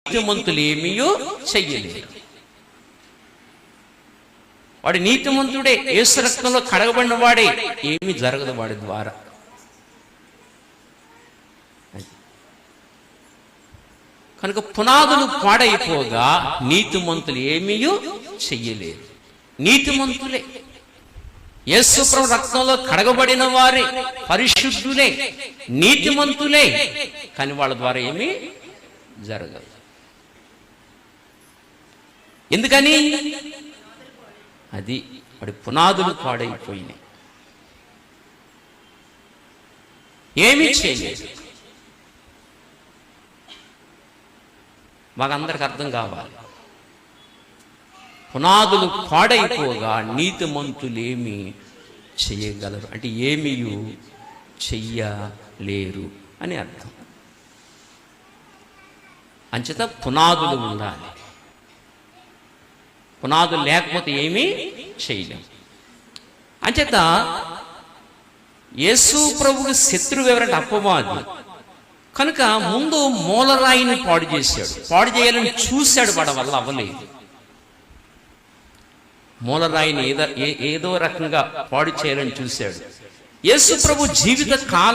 నీతిమంతులు ఏమీయో చెయ్యలేరు. వాడు నీతిమంతుడే, యేసు రక్తంలో కడగబడిన వాడే, ఏమీ జరగదు వాడి ద్వారా. కనుక పునాదులు పాడైపోగా నీతిమంతులు ఏమీయో చెయ్యలేరు. నీతిమంతులే, యేసు ప్రభు రక్తంలో కడగబడిన వారే, పరిశుద్ధులే, నీతిమంతులే, కానీ వాళ్ళ ద్వారా ఏమీ జరగదు. ఎందుకని? అది వాడి పునాదులు పాడైపోయినాయి, ఏమీ చేయలేదు. మాకందరికి అర్థం కావాలి, పునాదులు పాడైపోగా నీతిమంతులేమి చెయ్యగలరు అంటే ఏమీ చెయ్యలేరు అని అర్థం. అంచేత పునాదులు ఉండాలి, పునాదులు లేకపోతే ఏమీ చేయలేం. అంచేత యేసు ప్రభువుకి శత్రువు ఎవరంటే అపవాది. కనుక ముందు మూలరాయిని పాడు చేశాడు, పాడు చేయాలని చూశాడు, వాడి వల్ల అవ్వలేదు. మూలరాయిని ఏదో రకంగా పాడు చేయాలని చూశాడు. యేసు ప్రభు జీవిత కాలం